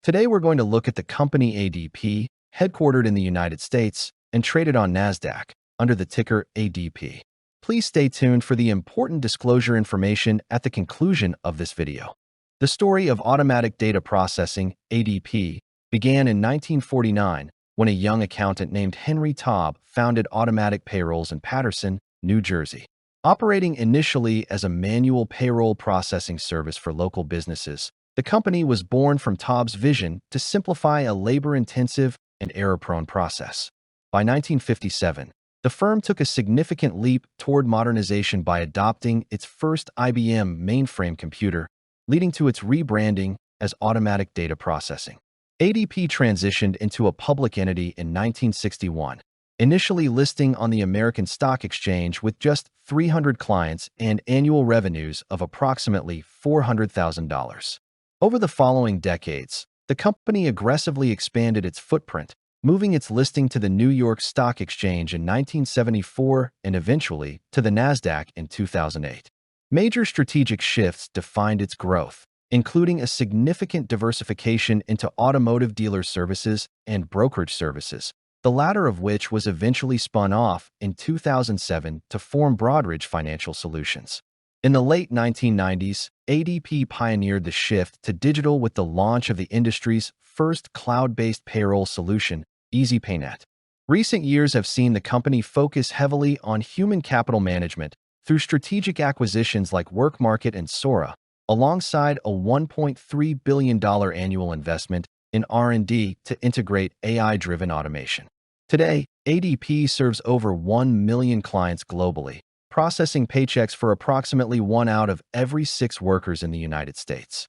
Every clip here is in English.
Today we're going to look at the company ADP, headquartered in the United States and traded on NASDAQ under the ticker ADP. Please stay tuned for the important disclosure information at the conclusion of this video. The story of automatic data processing, ADP, began in 1949 when a young accountant named Henry Taub founded Automatic Payrolls in Paterson, New Jersey. Operating initially as a manual payroll processing service for local businesses, the company was born from Taub's vision to simplify a labor-intensive and error-prone process. By 1957, the firm took a significant leap toward modernization by adopting its first IBM mainframe computer, leading to its rebranding as Automatic Data Processing. ADP transitioned into a public entity in 1961, initially listing on the American Stock Exchange with just 300 clients and annual revenues of approximately $400,000. Over the following decades, the company aggressively expanded its footprint, moving its listing to the New York Stock Exchange in 1974 and eventually to the NASDAQ in 2008. Major strategic shifts defined its growth, including a significant diversification into automotive dealer services and brokerage services, the latter of which was eventually spun off in 2007 to form Broadridge Financial Solutions. In the late 1990s, ADP pioneered the shift to digital with the launch of the industry's first cloud-based payroll solution, EasyPayNet. Recent years have seen the company focus heavily on human capital management through strategic acquisitions like WorkMarket and Sora, alongside a $1.3 billion annual investment in R&D to integrate AI-driven automation. Today, ADP serves over 1 million clients globally, processing paychecks for approximately 1 out of every 6 workers in the United States.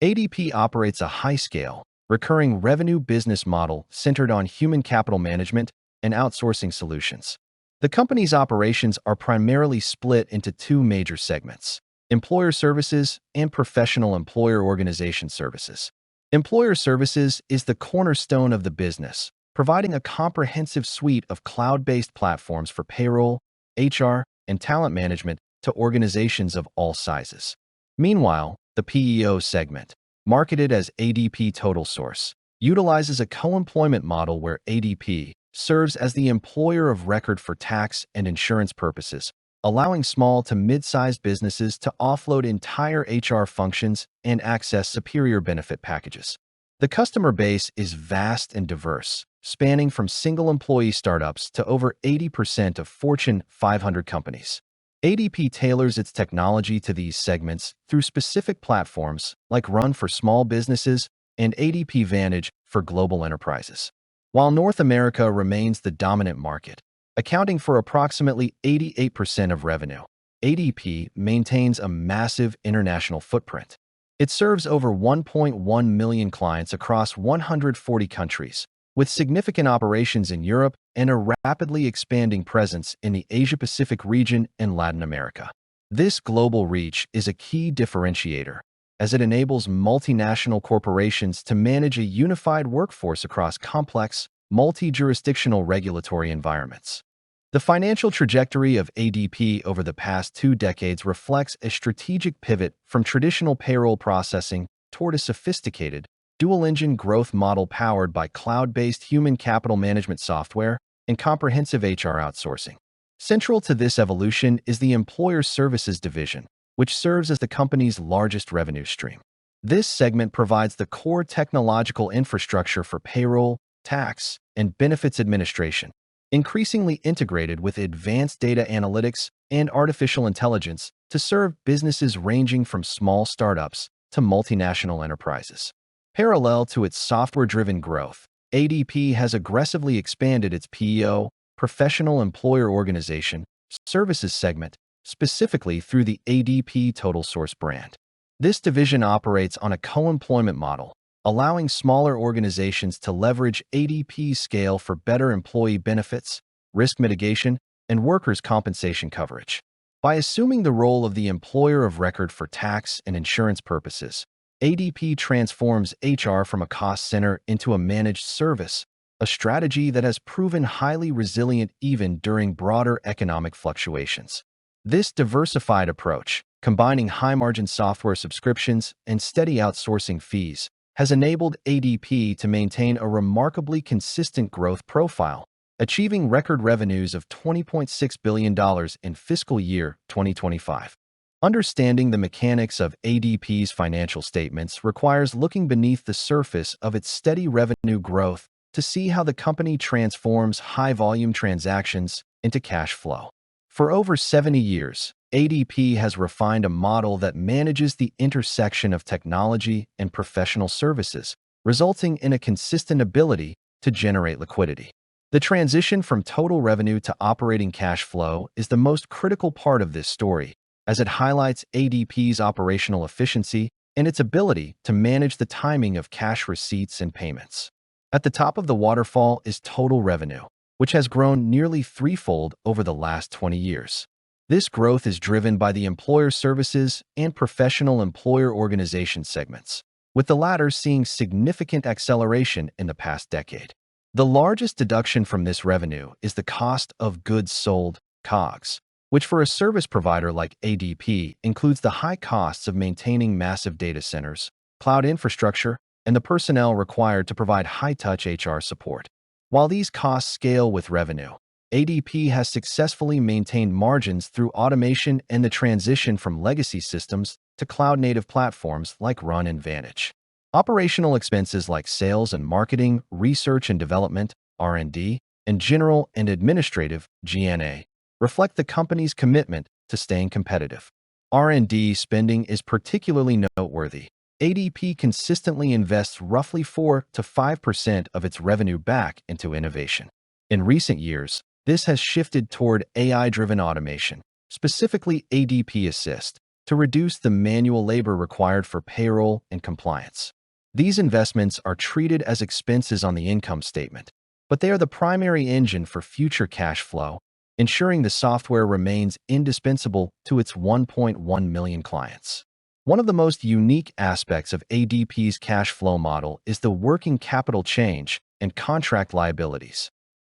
ADP operates a high-scale, recurring revenue business model centered on human capital management and outsourcing solutions. The company's operations are primarily split into 2 major segments: employer services and professional employer organization services. Employer services is the cornerstone of the business, providing a comprehensive suite of cloud-based platforms for payroll, HR, and talent management to organizations of all sizes. Meanwhile, the PEO segment, marketed as ADP Total Source, utilizes a co-employment model where ADP serves as the employer of record for tax and insurance purposes, allowing small to mid-sized businesses to offload entire HR functions and access superior benefit packages. The customer base is vast and diverse, spanning from single-employee startups to over 80% of Fortune 500 companies. ADP tailors its technology to these segments through specific platforms like Run for small businesses and ADP Vantage for global enterprises. While North America remains the dominant market, accounting for approximately 88% of revenue, ADP maintains a massive international footprint. It serves over 1.1 million clients across 140 countries, with significant operations in Europe and a rapidly expanding presence in the Asia-Pacific region and Latin America. This global reach is a key differentiator, as it enables multinational corporations to manage a unified workforce across complex, multi-jurisdictional regulatory environments. The financial trajectory of ADP over the past 2 decades reflects a strategic pivot from traditional payroll processing toward a sophisticated, dual-engine growth model powered by cloud-based human capital management software and comprehensive HR outsourcing. Central to this evolution is the Employer Services division, which serves as the company's largest revenue stream. This segment provides the core technological infrastructure for payroll, tax, and benefits administration, increasingly integrated with advanced data analytics and artificial intelligence to serve businesses ranging from small startups to multinational enterprises. Parallel to its software-driven growth, ADP has aggressively expanded its PEO, professional employer organization, services segment, specifically through the ADP Total Source brand. This division operates on a co-employment model, allowing smaller organizations to leverage ADP's scale for better employee benefits, risk mitigation, and workers' compensation coverage. By assuming the role of the employer of record for tax and insurance purposes, ADP transforms HR from a cost center into a managed service, a strategy that has proven highly resilient even during broader economic fluctuations. This diversified approach, combining high-margin software subscriptions and steady outsourcing fees, has enabled ADP to maintain a remarkably consistent growth profile, achieving record revenues of $20.6 billion in fiscal year 2025. Understanding the mechanics of ADP's financial statements requires looking beneath the surface of its steady revenue growth to see how the company transforms high-volume transactions into cash flow. For over 70 years, ADP has refined a model that manages the intersection of technology and professional services, resulting in a consistent ability to generate liquidity. The transition from total revenue to operating cash flow is the most critical part of this story, as it highlights ADP's operational efficiency and its ability to manage the timing of cash receipts and payments. At the top of the waterfall is total revenue, which has grown nearly threefold over the last 20 years. This growth is driven by the employer services and professional employer organization segments, with the latter seeing significant acceleration in the past decade. The largest deduction from this revenue is the cost of goods sold, COGS, which for a service provider like ADP includes the high costs of maintaining massive data centers, cloud infrastructure, and the personnel required to provide high-touch HR support. While these costs scale with revenue, ADP has successfully maintained margins through automation and the transition from legacy systems to cloud-native platforms like Run and Vantage. Operational expenses like sales and marketing, research and development, R&D, and general and administrative, G&A, reflect the company's commitment to staying competitive. R&D spending is particularly noteworthy. ADP consistently invests roughly 4 to 5% of its revenue back into innovation. In recent years, this has shifted toward AI-driven automation, specifically ADP Assist, to reduce the manual labor required for payroll and compliance. These investments are treated as expenses on the income statement, but they are the primary engine for future cash flow, ensuring the software remains indispensable to its 1.1 million clients. One of the most unique aspects of ADP's cash flow model is the working capital change and contract liabilities.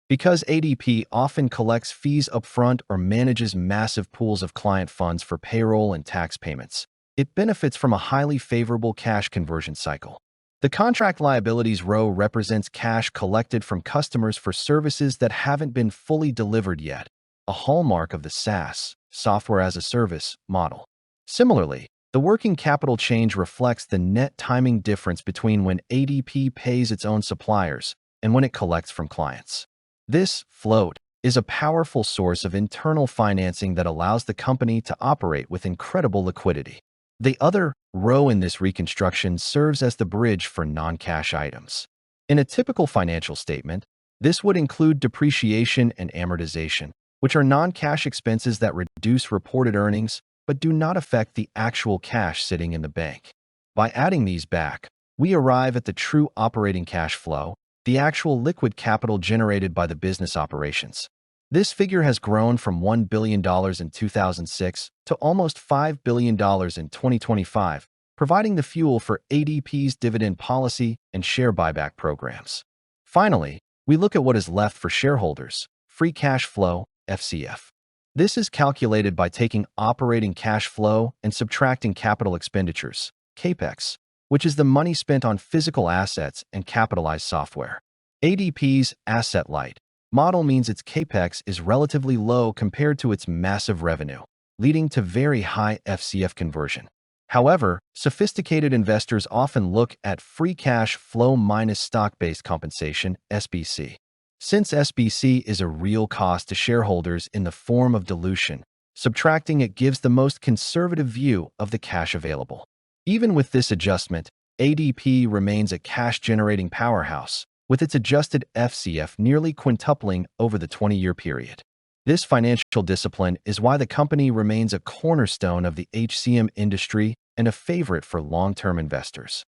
Because ADP often collects fees upfront or manages massive pools of client funds for payroll and tax payments, it benefits from a highly favorable cash conversion cycle. The contract liabilities row represents cash collected from customers for services that haven't been fully delivered yet, a hallmark of the SaaS, software as a service, model. Similarly, the working capital change reflects the net timing difference between when ADP pays its own suppliers and when it collects from clients. This float is a powerful source of internal financing that allows the company to operate with incredible liquidity. The other row in this reconstruction serves as the bridge for non-cash items. In a typical financial statement, this would include depreciation and amortization, which are non-cash expenses that reduce reported earnings but do not affect the actual cash sitting in the bank. By adding these back, we arrive at the true operating cash flow, the actual liquid capital generated by the business operations. This figure has grown from $1 billion in 2006 to almost $5 billion in 2025, providing the fuel for ADP's dividend policy and share buyback programs. Finally, we look at what is left for shareholders, free cash flow, FCF. This is calculated by taking operating cash flow and subtracting capital expenditures, CAPEX, which is the money spent on physical assets and capitalized software. ADP's asset-light model means its CAPEX is relatively low compared to its massive revenue, leading to very high FCF conversion. However, sophisticated investors often look at free cash flow minus stock-based compensation, SBC. Since SBC is a real cost to shareholders in the form of dilution, subtracting it gives the most conservative view of the cash available. Even with this adjustment, ADP remains a cash-generating powerhouse, with its adjusted FCF nearly quintupling over the 20-year period. This financial discipline is why the company remains a cornerstone of the HCM industry and a favorite for long-term investors.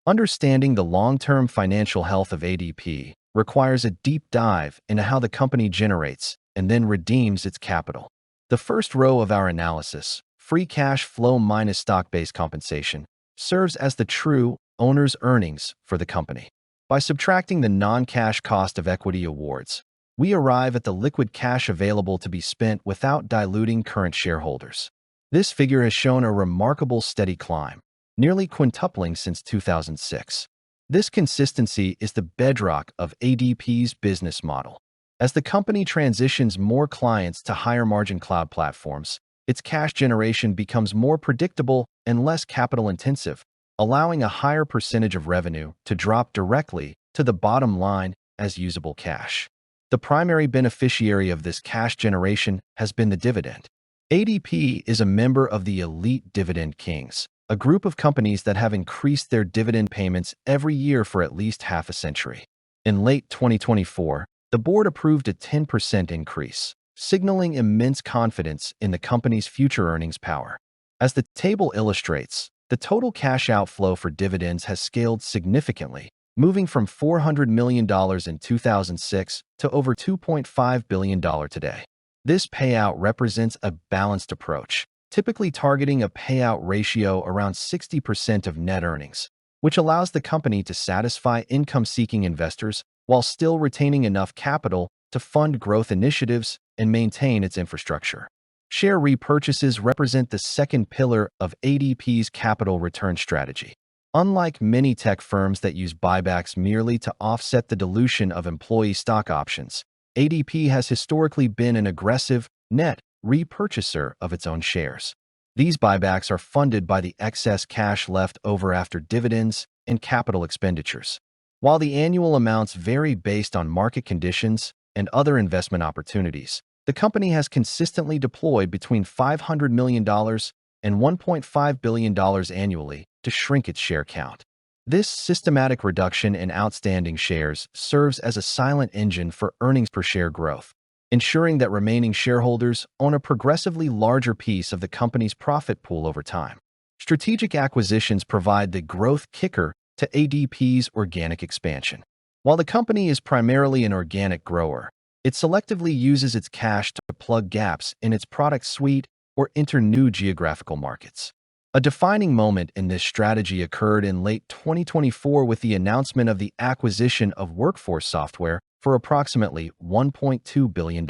Understanding the long-term financial health of ADP requires a deep dive into how the company generates and then redeems its capital. The first row of our analysis, free cash flow minus stock-based compensation, serves as the true owner's earnings for the company. By subtracting the non-cash cost of equity awards, we arrive at the liquid cash available to be spent without diluting current shareholders. This figure has shown a remarkable steady climb, nearly quintupling since 2006. This consistency is the bedrock of ADP's business model. As the company transitions more clients to higher-margin cloud platforms, its cash generation becomes more predictable and less capital-intensive, allowing a higher percentage of revenue to drop directly to the bottom line as usable cash. The primary beneficiary of this cash generation has been the dividend. ADP is a member of the elite Dividend Kings, a group of companies that have increased their dividend payments every year for at least half a century. In late 2024, the board approved a 10% increase, signaling immense confidence in the company's future earnings power. As the table illustrates, the total cash outflow for dividends has scaled significantly, moving from $400 million in 2006 to over $2.5 billion today. This payout represents a balanced approach, typically targeting a payout ratio around 60% of net earnings, which allows the company to satisfy income-seeking investors while still retaining enough capital to fund growth initiatives and maintain its infrastructure. Share repurchases represent the second pillar of ADP's capital return strategy. Unlike many tech firms that use buybacks merely to offset the dilution of employee stock options, ADP has historically been an aggressive, net repurchaser of its own shares. These buybacks are funded by the excess cash left over after dividends and capital expenditures. While the annual amounts vary based on market conditions and other investment opportunities, the company has consistently deployed between $500 million and $1.5 billion annually to shrink its share count. This systematic reduction in outstanding shares serves as a silent engine for earnings per share growth, ensuring that remaining shareholders own a progressively larger piece of the company's profit pool over time. Strategic acquisitions provide the growth kicker to ADP's organic expansion. While the company is primarily an organic grower, it selectively uses its cash to plug gaps in its product suite or enter new geographical markets. A defining moment in this strategy occurred in late 2024 with the announcement of the acquisition of Workforce Software for approximately $1.2 billion.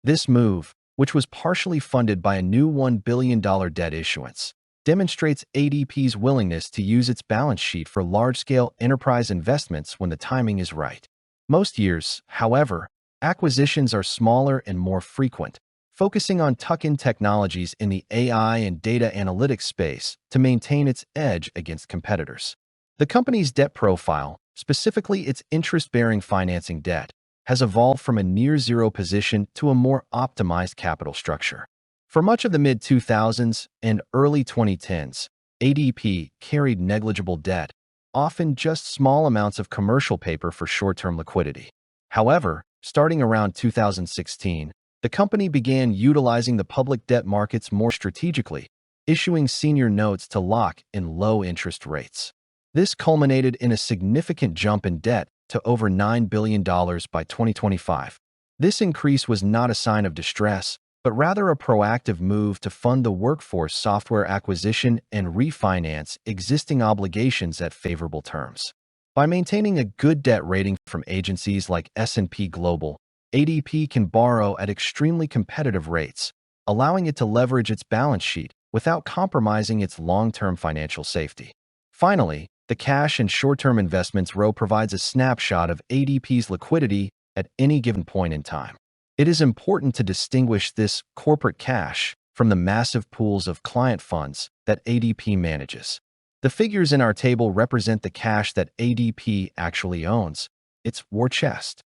This move, which was partially funded by a new $1 billion debt issuance, demonstrates ADP's willingness to use its balance sheet for large-scale enterprise investments when the timing is right. Most years, however, acquisitions are smaller and more frequent, focusing on tuck-in technologies in the AI and data analytics space to maintain its edge against competitors. The company's debt profile, specifically its interest-bearing financing debt, has evolved from a near-zero position to a more optimized capital structure. For much of the mid-2000s and early 2010s, ADP carried negligible debt, often just small amounts of commercial paper for short-term liquidity. However, starting around 2016, the company began utilizing the public debt markets more strategically, issuing senior notes to lock in low interest rates. This culminated in a significant jump in debt to over $9 billion by 2025. This increase was not a sign of distress, but rather a proactive move to fund the Workforce Software acquisition and refinance existing obligations at favorable terms. By maintaining a good debt rating from agencies like S&P Global, ADP can borrow at extremely competitive rates, allowing it to leverage its balance sheet without compromising its long-term financial safety. Finally, the cash and short-term investments row provides a snapshot of ADP's liquidity at any given point in time. It is important to distinguish this corporate cash from the massive pools of client funds that ADP manages. The figures in our table represent the cash that ADP actually owns, its war chest.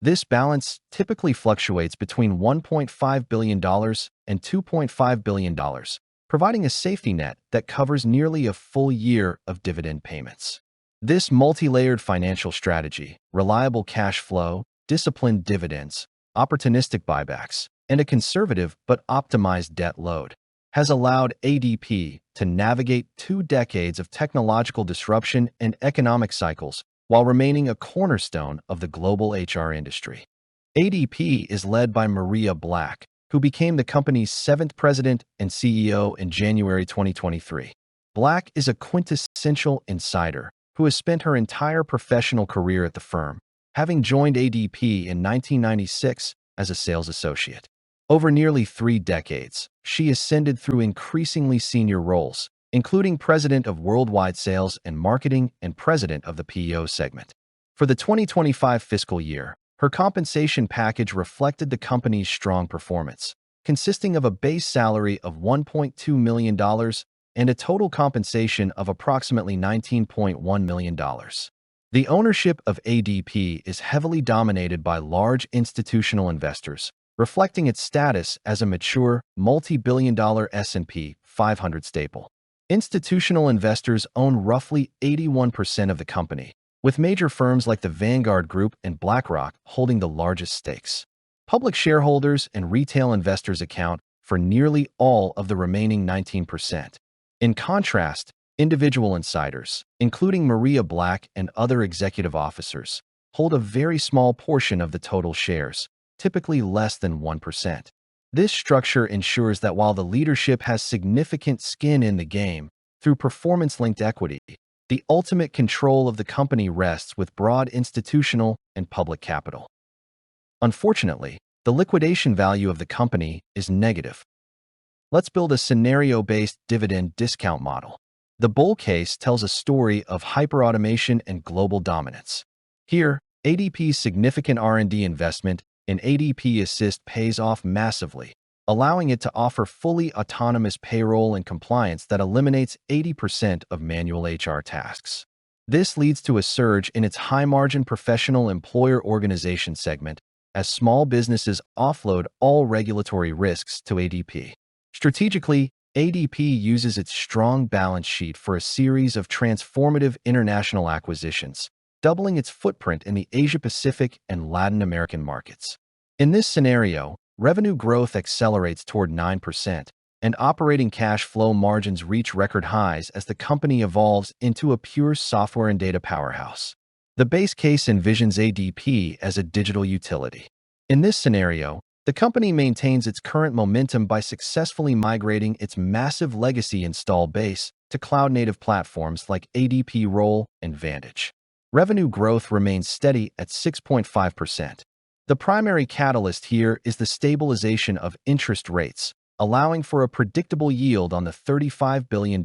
This balance typically fluctuates between $1.5 billion and $2.5 billion, providing a safety net that covers nearly a full year of dividend payments. This multi-layered financial strategy, reliable cash flow, disciplined dividends, opportunistic buybacks, and a conservative but optimized debt load, has allowed ADP to navigate 2 decades of technological disruption and economic cycles while remaining a cornerstone of the global HR industry. ADP is led by Maria Black, who became the company's 7th president and CEO in January 2023. Black is a quintessential insider who has spent her entire professional career at the firm, having joined ADP in 1996 as a sales associate. Over nearly 3 decades, she ascended through increasingly senior roles, including President of Worldwide Sales and Marketing and President of the PEO segment. For the 2025 fiscal year, her compensation package reflected the company's strong performance, consisting of a base salary of $1.2 million and a total compensation of approximately $19.1 million. The ownership of ADP is heavily dominated by large institutional investors, reflecting its status as a mature, multi-billion-dollar S&P 500 staple. Institutional investors own roughly 81% of the company, with major firms like the Vanguard Group and BlackRock holding the largest stakes. Public shareholders and retail investors account for nearly all of the remaining 19%. In contrast, individual insiders, including Maria Black and other executive officers, hold a very small portion of the total shares, typically less than 1%. This structure ensures that while the leadership has significant skin in the game through performance-linked equity, the ultimate control of the company rests with broad institutional and public capital. Unfortunately, the liquidation value of the company is negative. Let's build a scenario-based dividend discount model. The bull case tells a story of hyperautomation and global dominance. Here, ADP's significant R&D investment in ADP Assist pays off massively, allowing it to offer fully autonomous payroll and compliance that eliminates 80% of manual HR tasks. This leads to a surge in its high-margin professional employer organization segment as small businesses offload all regulatory risks to ADP. Strategically, ADP uses its strong balance sheet for a series of transformative international acquisitions, doubling its footprint in the Asia-Pacific and Latin American markets. In this scenario, revenue growth accelerates toward 9%, and operating cash flow margins reach record highs as the company evolves into a pure software and data powerhouse. The base case envisions ADP as a digital utility. In this scenario, the company maintains its current momentum by successfully migrating its massive legacy install base to cloud-native platforms like ADP Roll and Vantage. Revenue growth remains steady at 6.5%. The primary catalyst here is the stabilization of interest rates, allowing for a predictable yield on the $35 billion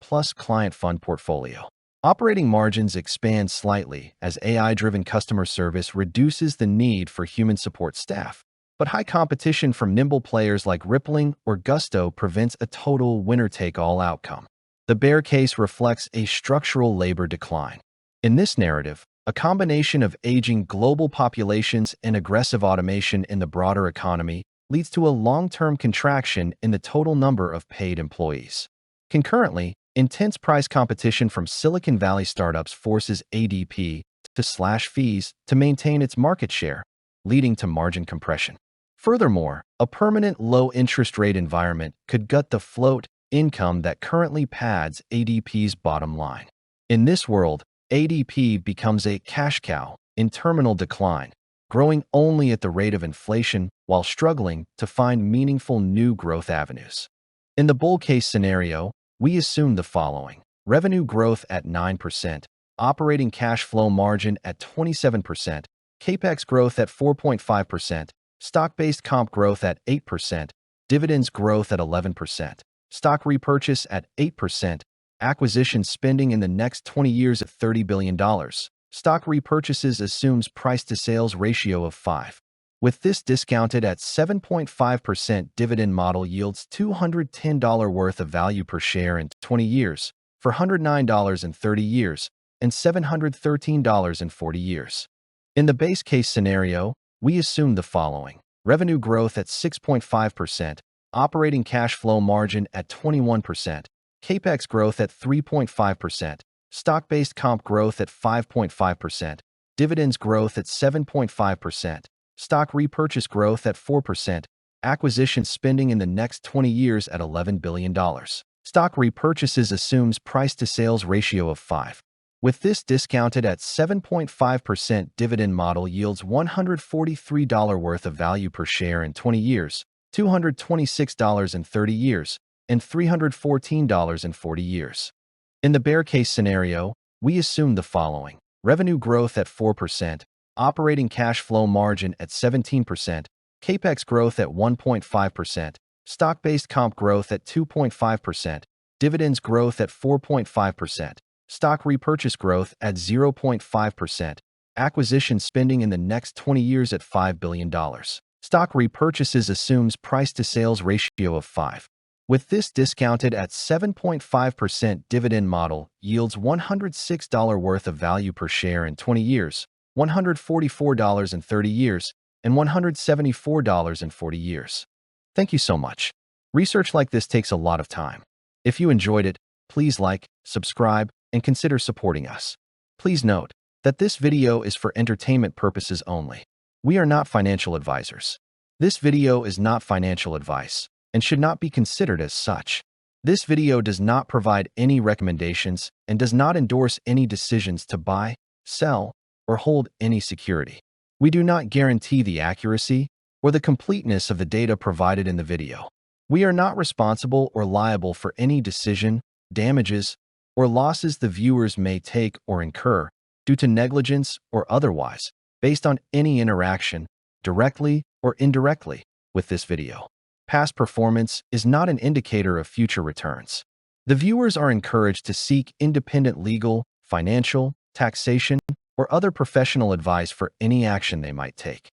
plus client fund portfolio. Operating margins expand slightly as AI-driven customer service reduces the need for human support staff. But high competition from nimble players like Rippling or Gusto prevents a total winner-take-all outcome. The bear case reflects a structural labor decline. In this narrative, a combination of aging global populations and aggressive automation in the broader economy leads to a long-term contraction in the total number of paid employees. Concurrently, intense price competition from Silicon Valley startups forces ADP to slash fees to maintain its market share, leading to margin compression. Furthermore, a permanent low-interest rate environment could gut the float income that currently pads ADP's bottom line. In this world, ADP becomes a cash cow in terminal decline, growing only at the rate of inflation while struggling to find meaningful new growth avenues. In the bull case scenario, we assume the following: revenue growth at 9%, operating cash flow margin at 27%, CAPEX growth at 4.5%, stock-based comp growth at 8%, dividends growth at 11%, stock repurchase at 8%, acquisition spending in the next 20 years at $30 billion. Stock repurchases assumes price-to-sales ratio of 5. With this discounted at 7.5%, dividend model yields $210 worth of value per share in 20 years, for $109 in 30 years, and $713 in 40 years. In the base case scenario, we assume the following: revenue growth at 6.5%, operating cash flow margin at 21%, CAPEX growth at 3.5%, stock-based comp growth at 5.5%, dividends growth at 7.5%, stock repurchase growth at 4%, acquisition spending in the next 20 years at $11 billion. Stock repurchases assumes price-to-sales ratio of 5. With this discounted at 7.5%, dividend model yields $143 worth of value per share in 20 years, $226 in 30 years, and $314 in 40 years. In the bear case scenario, we assume the following: revenue growth at 4%, operating cash flow margin at 17%, CAPEX growth at 1.5%, stock-based comp growth at 2.5%, dividends growth at 4.5%, stock repurchase growth at 0.5%, acquisition spending in the next 20 years at $5 billion. Stock repurchases assumes price-to-sales ratio of 5. With this discounted at 7.5%, dividend model yields $106 worth of value per share in 20 years, $144 in 30 years, and $174 in 40 years. Thank you so much. Research like this takes a lot of time. If you enjoyed it, please like, subscribe, and consider supporting us. Please note that this video is for entertainment purposes only. We are not financial advisors. This video is not financial advice and should not be considered as such. This video does not provide any recommendations and does not endorse any decisions to buy, sell, or hold any security. We do not guarantee the accuracy or the completeness of the data provided in the video. We are not responsible or liable for any decision, damages, or losses the viewers may take or incur due to negligence or otherwise, based on any interaction, directly or indirectly, with this video. Past performance is not an indicator of future returns. The viewers are encouraged to seek independent legal, financial, taxation, or other professional advice for any action they might take.